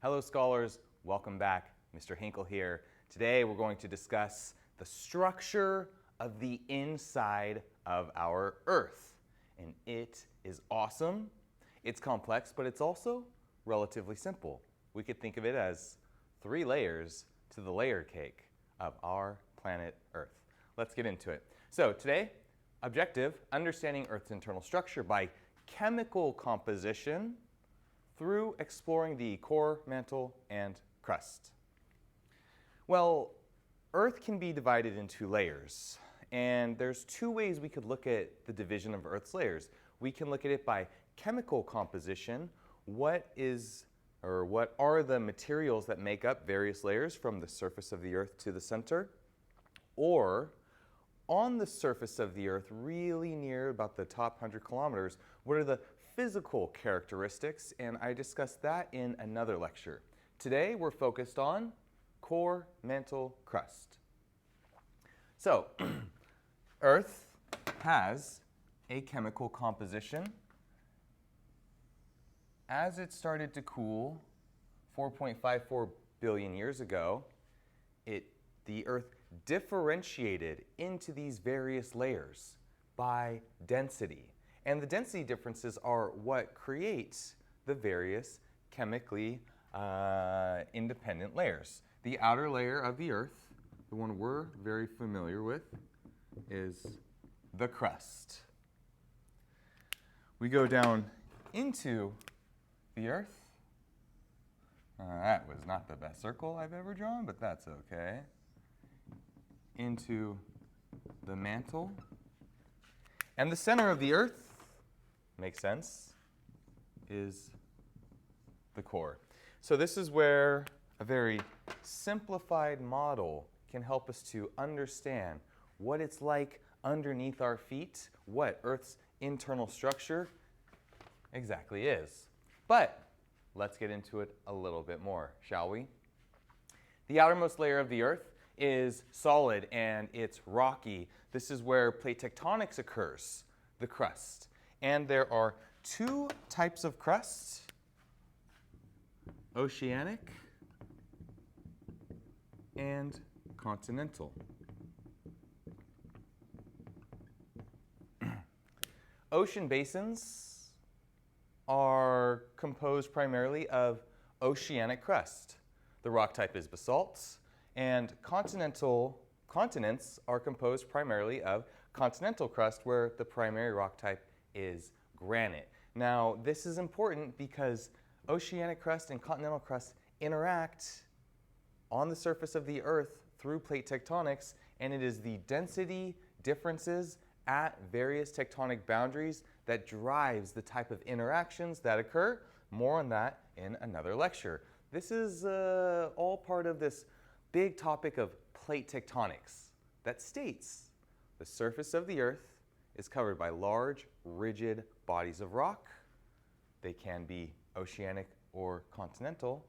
Hello scholars, welcome back. Mr. Hinkle here. Today we're going to discuss the structure of the inside of our Earth. And it is awesome, it's complex, but it's also relatively simple. We could think of it as 3 layers to the layer cake of our planet Earth. Let's get into it. So today, objective, understanding Earth's internal structure by chemical composition through exploring the core, mantle, and crust. Well, Earth can be divided into layers, and there's 2 ways we could look at the division of Earth's layers. We can look at it by chemical composition. What are the materials that make up various layers from the surface of the Earth to the center? Or on the surface of the Earth, really near about the top 100 kilometers, what are the physical characteristics? And I discussed that in another lecture. Today we're focused on core, mantle, crust. So Earth has a chemical composition. As it started to cool 4.54 billion years ago, the Earth differentiated into these various layers by density. And the density differences are what creates the various chemically independent layers. The outer layer of the Earth, the one we're very familiar with, is the crust. We go down into the Earth. That was not the best circle I've ever drawn, but that's okay. Into the mantle. And the center of the Earth, makes sense, is the core. So this is where a very simplified model can help us to understand what it's like underneath our feet, what Earth's internal structure exactly is. But let's get into it a little bit more, shall we? The outermost layer of the Earth is solid and it's rocky. This is where plate tectonics occurs, the crust. And there are 2 types of crust, oceanic and continental. Ocean basins are composed primarily of oceanic crust. The rock type is basalt, and continents are composed primarily of continental crust, where the primary rock type is granite. Now, this is important because oceanic crust and continental crust interact on the surface of the Earth through plate tectonics, and it is the density differences at various tectonic boundaries that drives the type of interactions that occur. More on that in another lecture. This is all part of this big topic of plate tectonics that states the surface of the Earth is covered by large, rigid bodies of rock. They can be oceanic or continental,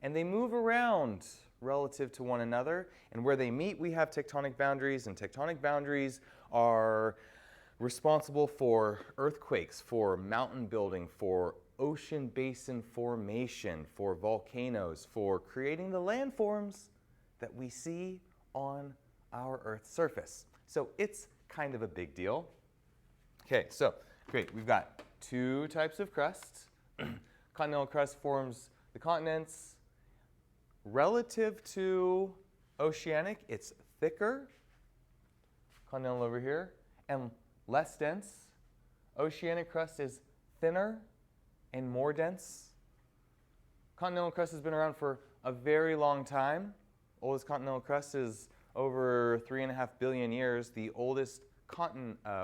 and they move around relative to one another. And where they meet, we have tectonic boundaries, and tectonic boundaries are responsible for earthquakes, for mountain building, for ocean basin formation, for volcanoes, for creating the landforms that we see on our Earth's surface. So it's kind of a big deal. Okay, so great. We've got 2 types of crust. Continental crust forms the continents. Relative to oceanic, it's thicker, continental over here, and less dense. Oceanic crust is thinner and more dense. Continental crust has been around for a very long time. Oldest continental crust is over 3.5 billion years. The oldest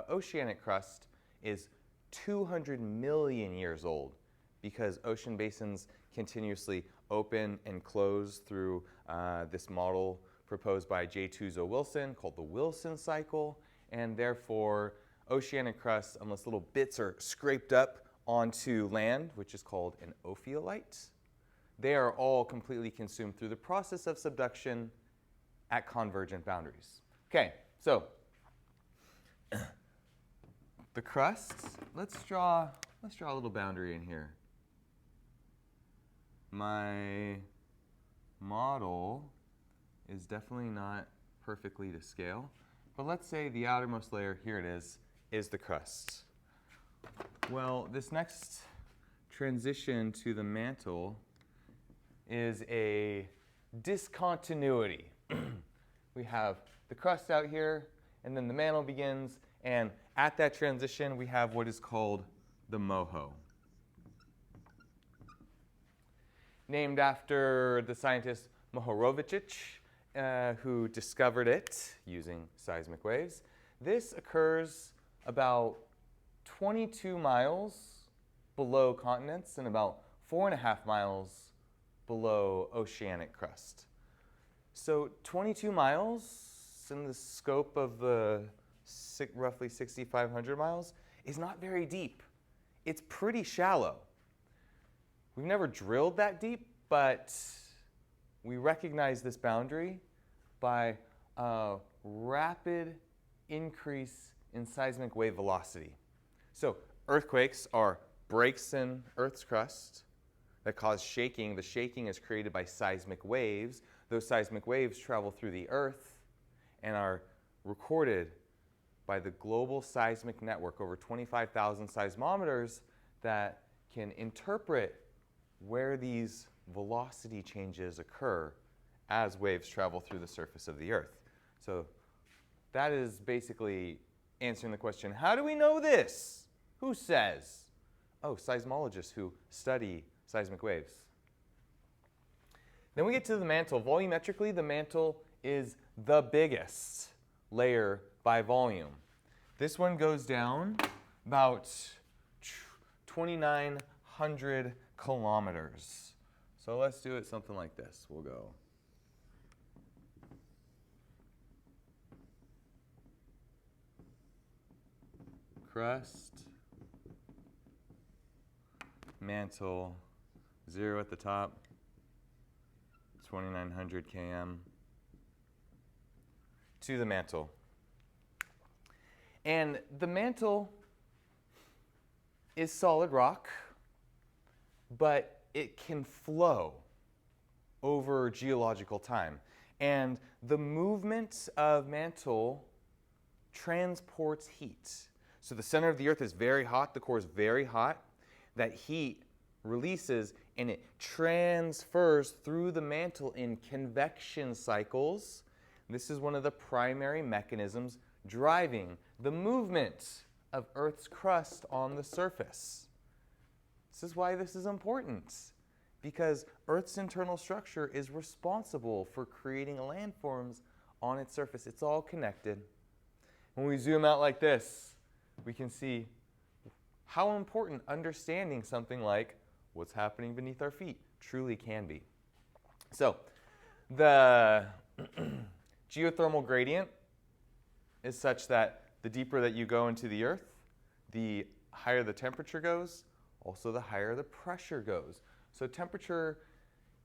oceanic crust is 200 million years old, because ocean basins continuously open and close through this model proposed by J. Tuzo Wilson called the Wilson cycle, and therefore oceanic crust, unless little bits are scraped up onto land, which is called an ophiolite, they are all completely consumed through the process of subduction at convergent boundaries. Okay, so the crust, let's draw a little boundary in here. my model is definitely not perfectly to scale, but let's say the outermost layer, here it is the crust. Well, this next transition to the mantle is a discontinuity. We have the crust out here, and then the mantle begins, and at that transition, we have what is called the moho, named after the scientist Mohorovičić, who discovered it using seismic waves. This occurs about 22 miles below continents and about 4.5 miles below oceanic crust. So 22 miles in the scope of the roughly 6,500 miles is not very deep. It's pretty shallow. We've never drilled that deep, but we recognize this boundary by a rapid increase in seismic wave velocity. So earthquakes are breaks in Earth's crust that cause shaking. The shaking is created by seismic waves. Those seismic waves travel through the Earth and are recorded by the global seismic network, over 25,000 seismometers that can interpret where these velocity changes occur as waves travel through the surface of the Earth. So that is basically answering the question, how do we know this? Who says? Oh, seismologists who study seismic waves. Then we get to the mantle. Volumetrically, the mantle is the biggest layer by volume. This one goes down about 2,900 kilometers. So let's do it something like this. We'll go crust, mantle, 0 at the top, 2,900 km, to the mantle. And the mantle is solid rock, but it can flow over geological time. And the movement of mantle transports heat. So the center of the Earth is very hot, the core is very hot. That heat releases and it transfers through the mantle in convection cycles. This is one of the primary mechanisms driving the movement of Earth's crust on the surface. This is why this is important, because Earth's internal structure is responsible for creating landforms on its surface. It's all connected. When we zoom out like this, we can see how important understanding something like what's happening beneath our feet truly can be. So the geothermal gradient is such that the deeper that you go into the Earth, the higher the temperature goes, also the higher the pressure goes. So temperature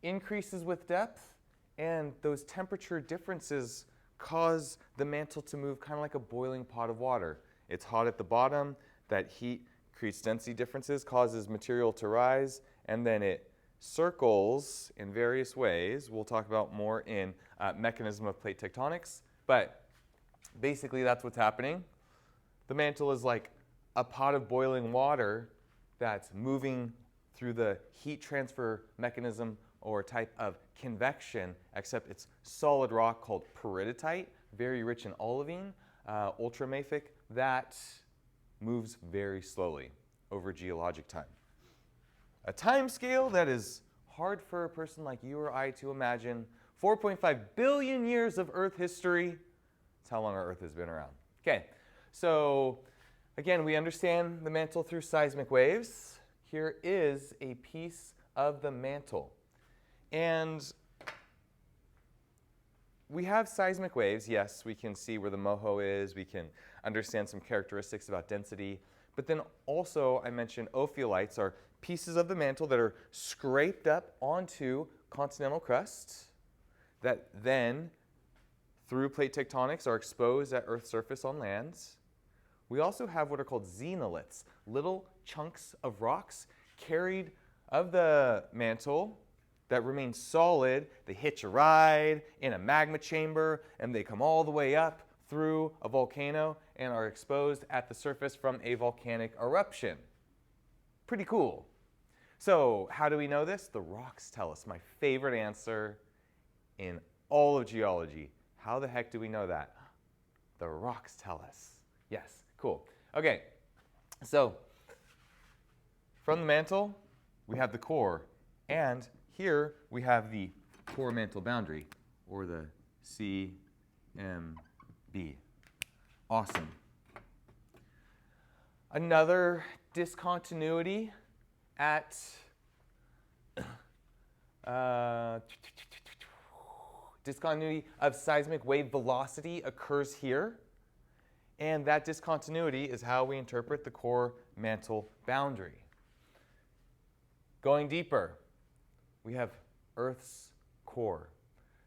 increases with depth, and those temperature differences cause the mantle to move kind of like a boiling pot of water. It's hot at the bottom, that heat creates density differences, causes material to rise, and then it circles in various ways. We'll talk about more in mechanism of plate tectonics, but basically that's what's happening. The mantle is like a pot of boiling water that's moving through the heat transfer mechanism or type of convection, except it's solid rock called peridotite, very rich in olivine, ultramafic, that moves very slowly over geologic time. A time scale that is hard for a person like you or I to imagine. 4.5 billion years of Earth history. That's how long our Earth has been around. Okay, so again, we understand the mantle through seismic waves. Here is a piece of the mantle. And we have seismic waves. Yes, we can see where the moho is. We can understand some characteristics about density. But then also, I mentioned ophiolites are pieces of the mantle that are scraped up onto continental crust that then, through plate tectonics, are exposed at Earth's surface on lands. We also have what are called xenoliths, little chunks of rocks carried of the mantle that remain solid. They hitch a ride in a magma chamber, and they come all the way up through a volcano and are exposed at the surface from a volcanic eruption. Pretty cool. So how do we know this? The rocks tell us. My favorite answer in all of geology. How the heck do we know that? The rocks tell us. Yes, cool. Okay, so from the mantle, we have the core, and here we have the core mantle boundary, or the CMB. Awesome. Another discontinuity at discontinuity of seismic wave velocity occurs here, and that discontinuity is how we interpret the core mantle boundary. Going deeper, we have Earth's core,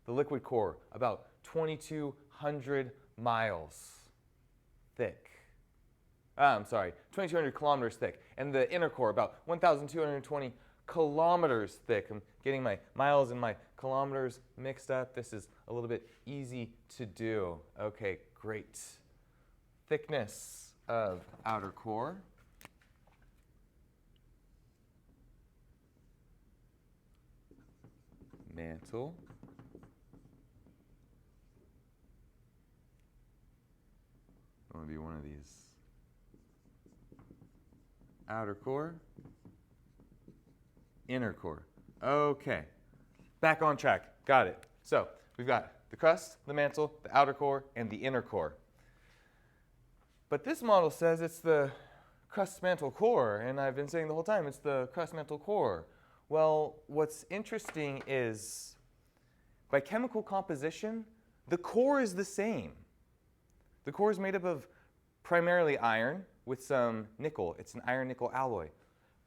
the liquid core, about 2,200 miles thick. 2,200 kilometers thick, and the inner core about 1,220 kilometers thick. I'm getting my miles and my kilometers mixed up. This is a little bit easy to do. Okay, great. Thickness of outer core. Mantle. I want to be one of these. Outer core. Inner core. Okay. Back on track. Got it. So we've got the crust, the mantle, the outer core, and the inner core. But this model says it's the crust mantle core, and I've been saying the whole time it's the crust mantle core. Well, what's interesting is by chemical composition, the core is the same. The core is made up of primarily iron with some nickel. It's an iron-nickel alloy.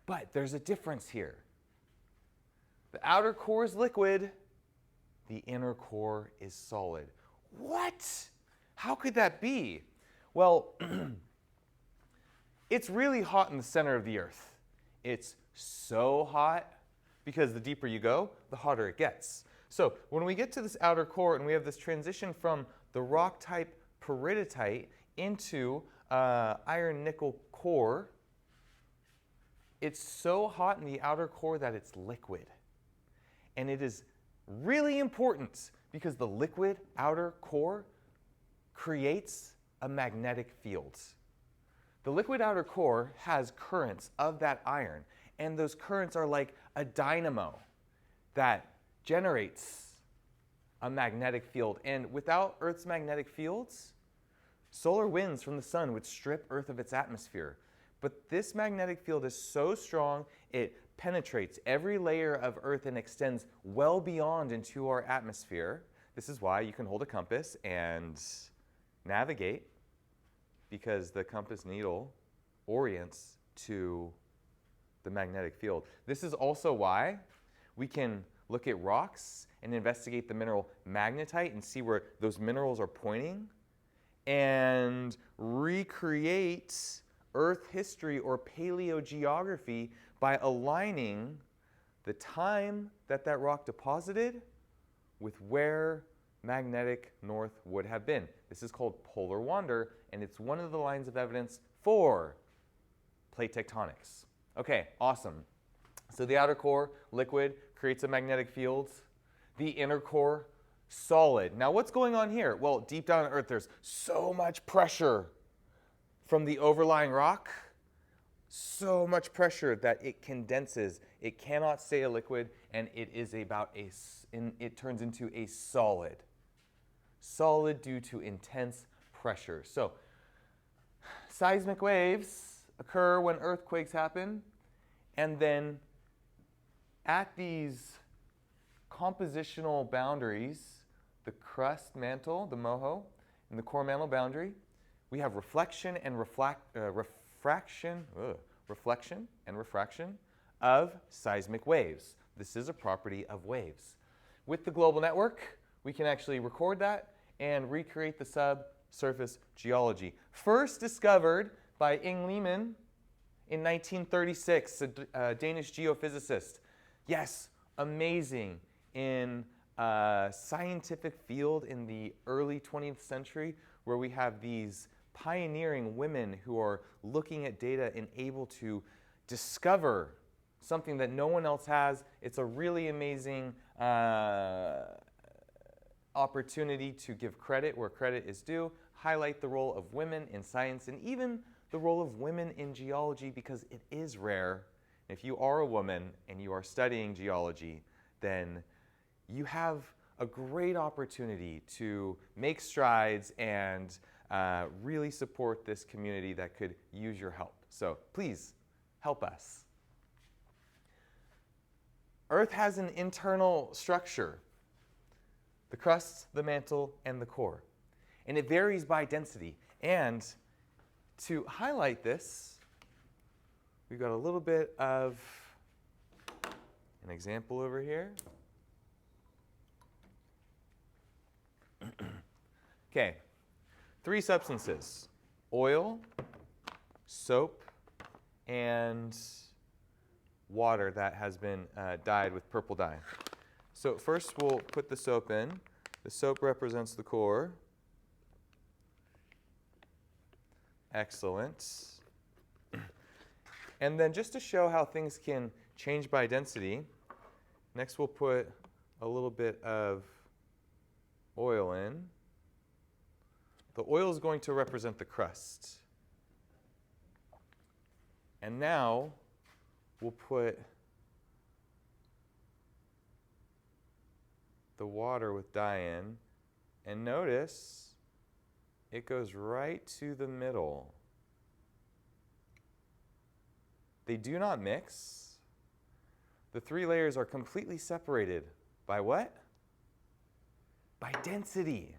But there's a difference here. The outer core is liquid. The inner core is solid. What? How could that be? Well, it's really hot in the center of the Earth. It's so hot because the deeper you go, the hotter it gets. So when we get to this outer core and we have this transition from the rock type peridotite into iron-nickel core, it's so hot in the outer core that it's liquid. And it is really important because the liquid outer core creates a magnetic field. The liquid outer core has currents of that iron, and those currents are like a dynamo that generates a magnetic field. And without Earth's magnetic fields, solar winds from the sun would strip Earth of its atmosphere. But this magnetic field is so strong, it penetrates every layer of Earth and extends well beyond into our atmosphere. This is why you can hold a compass and navigate, because the compass needle orients to the magnetic field. This is also why we can look at rocks and investigate the mineral magnetite and see where those minerals are pointing and recreate Earth history or paleogeography by aligning the time that that rock deposited with where magnetic north would have been. This is called polar wander, and it's one of the lines of evidence for plate tectonics. Okay, awesome. So the outer core, liquid, creates a magnetic field. The inner core, solid. Now what's going on here? Well, deep down on Earth, there's so much pressure from the overlying rock, so much pressure that it condenses. It cannot stay a liquid, and it is it turns into a solid. Solid due to intense pressure. So seismic waves occur when earthquakes happen, and then at these compositional boundaries, the crust mantle, the moho, and the core mantle boundary, we have reflection and refraction and refraction of seismic waves. This is a property of waves. With the global network, we can actually record that and recreate the subsurface geology. First discovered by Inge Lehmann in 1936, a Danish geophysicist. Yes, amazing in a scientific field in the early 20th century where we have these pioneering women who are looking at data and able to discover something that no one else has. It's a really amazing opportunity to give credit where credit is due, highlight the role of women in science, and even the role of women in geology, because it is rare. If you are a woman and you are studying geology, then you have a great opportunity to make strides and really support this community that could use your help. So please help us. Earth has an internal structure: the crust, the mantle, and the core. And it varies by density. And to highlight this, we've got a little bit of an example over here. Okay, 3 substances: oil, soap, and water that has been dyed with purple dye. So first we'll put the soap in. The soap represents the core. Excellent. And then just to show how things can change by density, next we'll put a little bit of oil in. The oil is going to represent the crust. And now we'll put the water with dye in, and notice it goes right to the middle. They do not mix. The 3 layers are completely separated by what? By density.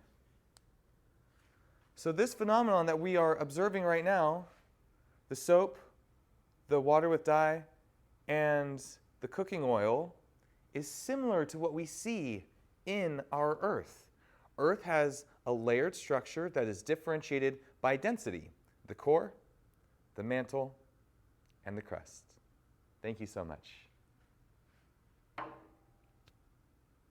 So this phenomenon that we are observing right now, the soap, the water with dye, and the cooking oil, is similar to what we see in our Earth. Earth has a layered structure that is differentiated by density: the core, the mantle, and the crust. Thank you so much.